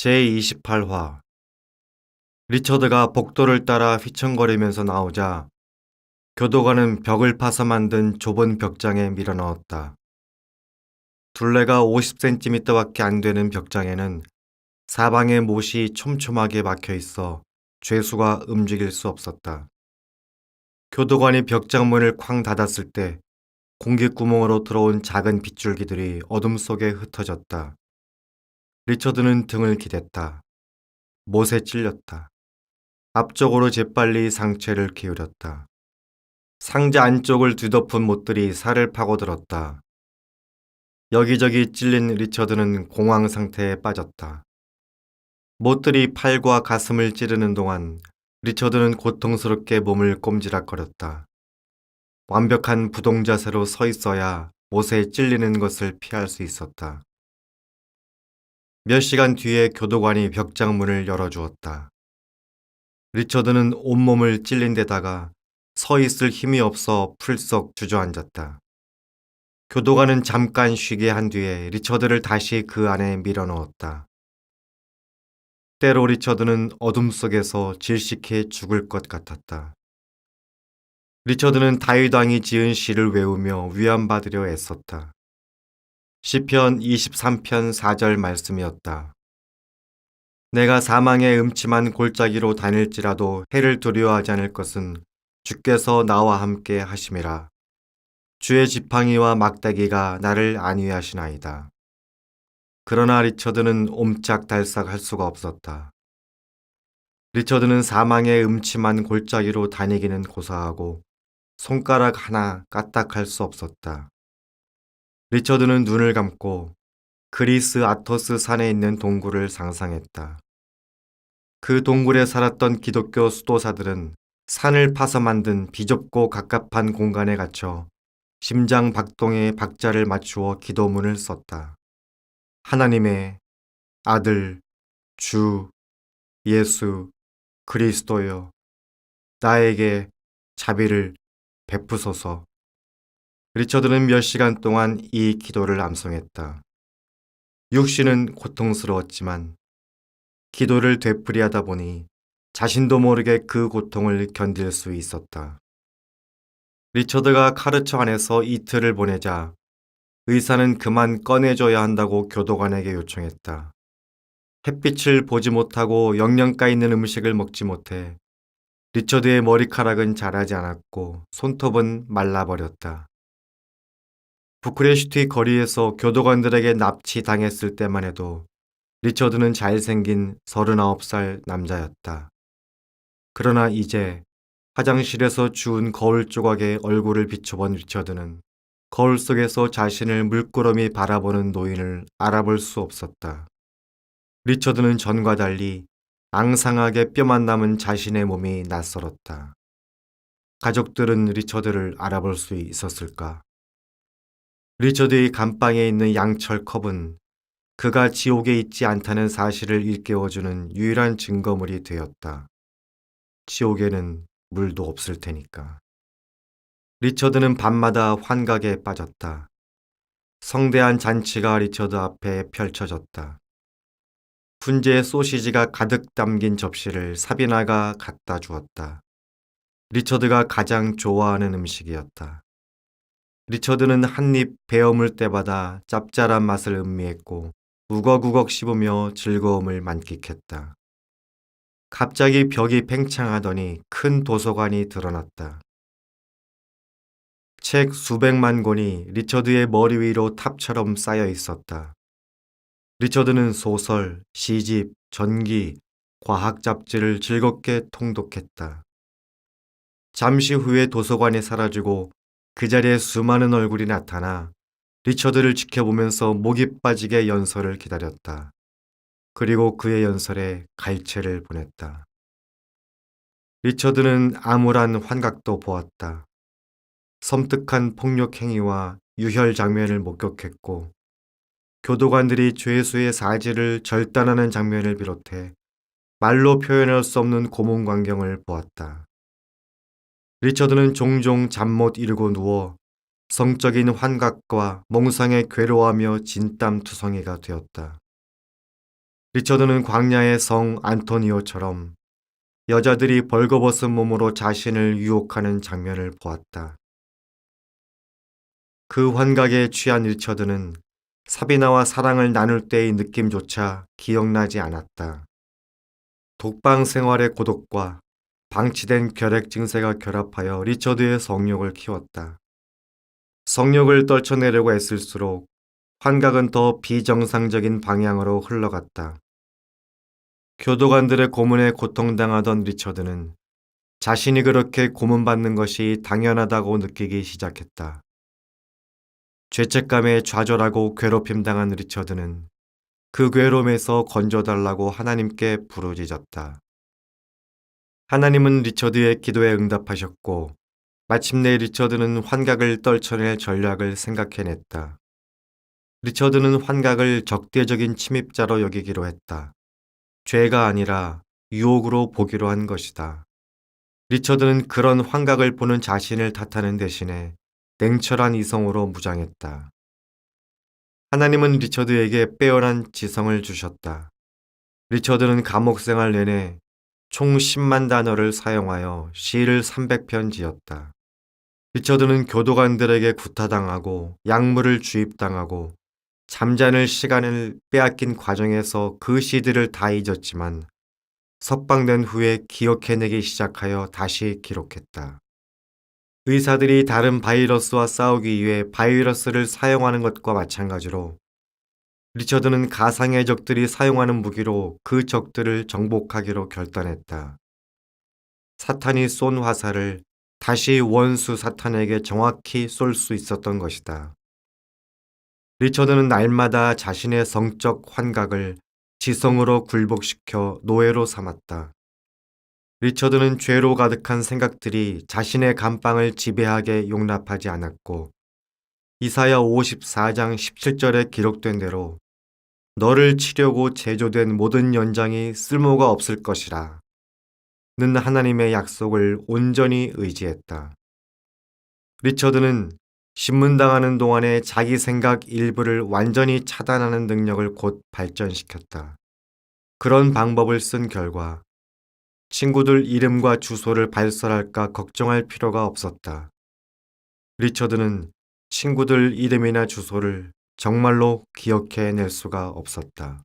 제28화 리처드가 복도를 따라 휘청거리면서 나오자 교도관은 벽을 파서 만든 좁은 벽장에 밀어넣었다. 둘레가 50cm밖에 안 되는 벽장에는 사방에 못이 촘촘하게 막혀 있어 죄수가 움직일 수 없었다. 교도관이 벽장 문을 쾅 닫았을 때 공기구멍으로 들어온 작은 빗줄기들이 어둠 속에 흩어졌다. 리처드는 등을 기댔다. 못에 찔렸다. 앞쪽으로 재빨리 상체를 기울였다. 상자 안쪽을 뒤덮은 못들이 살을 파고들었다. 여기저기 찔린 리처드는 공황 상태에 빠졌다. 못들이 팔과 가슴을 찌르는 동안 리처드는 고통스럽게 몸을 꼼지락거렸다. 완벽한 부동자세로 서 있어야 못에 찔리는 것을 피할 수 있었다. 몇 시간 뒤에 교도관이 벽장문을 열어주었다. 리처드는 온몸을 찔린 데다가 서 있을 힘이 없어 풀썩 주저앉았다. 교도관은 잠깐 쉬게 한 뒤에 리처드를 다시 그 안에 밀어넣었다. 때로 리처드는 어둠 속에서 질식해 죽을 것 같았다. 리처드는 다윗 왕이 지은 시를 외우며 위안받으려 애썼다. 시편 23편 4절 말씀이었다. 내가 사망의 음침한 골짜기로 다닐지라도 해를 두려워하지 않을 것은 주께서 나와 함께 하심이라. 주의 지팡이와 막대기가 나를 안위하시나이다. 그러나 리처드는 옴짝달싹 할 수가 없었다. 리처드는 사망의 음침한 골짜기로 다니기는 고사하고 손가락 하나 까딱할 수 없었다. 리처드는 눈을 감고 그리스 아토스 산에 있는 동굴을 상상했다. 그 동굴에 살았던 기독교 수도사들은 산을 파서 만든 비좁고 갑갑한 공간에 갇혀 심장 박동에 박자를 맞추어 기도문을 썼다. 하나님의 아들, 주, 예수, 그리스도여, 나에게 자비를 베푸소서. 리처드는 몇 시간 동안 이 기도를 암송했다. 육신은 고통스러웠지만 기도를 되풀이하다 보니 자신도 모르게 그 고통을 견딜 수 있었다. 리처드가 카르처 안에서 이틀을 보내자 의사는 그만 꺼내줘야 한다고 교도관에게 요청했다. 햇빛을 보지 못하고 영양가 있는 음식을 먹지 못해 리처드의 머리카락은 자라지 않았고 손톱은 말라버렸다. 부크레슈티 거리에서 교도관들에게 납치당했을 때만 해도 리처드는 잘생긴 39살 남자였다. 그러나 이제 화장실에서 주운 거울 조각에 얼굴을 비춰본 리처드는 거울 속에서 자신을 물끄러미 바라보는 노인을 알아볼 수 없었다. 리처드는 전과 달리 앙상하게 뼈만 남은 자신의 몸이 낯설었다. 가족들은 리처드를 알아볼 수 있었을까? 리처드의 감방에 있는 양철 컵은 그가 지옥에 있지 않다는 사실을 일깨워주는 유일한 증거물이 되었다. 지옥에는 물도 없을 테니까. 리처드는 밤마다 환각에 빠졌다. 성대한 잔치가 리처드 앞에 펼쳐졌다. 훈제 소시지가 가득 담긴 접시를 사비나가 갖다 주었다. 리처드가 가장 좋아하는 음식이었다. 리처드는 한 입 베어물 때마다 짭짤한 맛을 음미했고 우걱우걱 씹으며 즐거움을 만끽했다. 갑자기 벽이 팽창하더니 큰 도서관이 드러났다. 책 수백만 권이 리처드의 머리 위로 탑처럼 쌓여 있었다. 리처드는 소설, 시집, 전기, 과학 잡지를 즐겁게 통독했다. 잠시 후에 도서관이 사라지고 그 자리에 수많은 얼굴이 나타나 리처드를 지켜보면서 목이 빠지게 연설을 기다렸다. 그리고 그의 연설에 갈채를 보냈다. 리처드는 암울한 환각도 보았다. 섬뜩한 폭력 행위와 유혈 장면을 목격했고 교도관들이 죄수의 사지를 절단하는 장면을 비롯해 말로 표현할 수 없는 고문 광경을 보았다. 리처드는 종종 잠 못 이루고 누워 성적인 환각과 몽상에 괴로워하며 진땀투성이가 되었다. 리처드는 광야의 성 안토니오처럼 여자들이 벌거벗은 몸으로 자신을 유혹하는 장면을 보았다. 그 환각에 취한 리처드는 사비나와 사랑을 나눌 때의 느낌조차 기억나지 않았다. 독방 생활의 고독과 방치된 결핵 증세가 결합하여 리처드의 성욕을 키웠다. 성욕을 떨쳐내려고 애쓸수록 환각은 더 비정상적인 방향으로 흘러갔다. 교도관들의 고문에 고통당하던 리처드는 자신이 그렇게 고문받는 것이 당연하다고 느끼기 시작했다. 죄책감에 좌절하고 괴롭힘당한 리처드는 그 괴로움에서 건져달라고 하나님께 부르짖었다. 하나님은 리처드의 기도에 응답하셨고 마침내 리처드는 환각을 떨쳐낼 전략을 생각해냈다. 리처드는 환각을 적대적인 침입자로 여기기로 했다. 죄가 아니라 유혹으로 보기로 한 것이다. 리처드는 그런 환각을 보는 자신을 탓하는 대신에 냉철한 이성으로 무장했다. 하나님은 리처드에게 빼어난 지성을 주셨다. 리처드는 감옥 생활 내내 총 10만 단어를 사용하여 시를 300편 지었다. 리처드는 교도관들에게 구타당하고 약물을 주입당하고 잠자는 시간을 빼앗긴 과정에서 그 시들을 다 잊었지만 석방된 후에 기억해내기 시작하여 다시 기록했다. 의사들이 다른 바이러스와 싸우기 위해 바이러스를 사용하는 것과 마찬가지로 리처드는 가상의 적들이 사용하는 무기로 그 적들을 정복하기로 결단했다. 사탄이 쏜 화살을 다시 원수 사탄에게 정확히 쏠 수 있었던 것이다. 리처드는 날마다 자신의 성적 환각을 지성으로 굴복시켜 노예로 삼았다. 리처드는 죄로 가득한 생각들이 자신의 감방을 지배하게 용납하지 않았고 이사야 54장 17절에 기록된 대로 너를 치려고 제조된 모든 연장이 쓸모가 없을 것이라 는 하나님의 약속을 온전히 의지했다. 리처드는 신문당하는 동안에 자기 생각 일부를 완전히 차단하는 능력을 곧 발전시켰다. 그런 방법을 쓴 결과 친구들 이름과 주소를 발설할까 걱정할 필요가 없었다. 리처드는 친구들 이름이나 주소를 정말로 기억해낼 수가 없었다.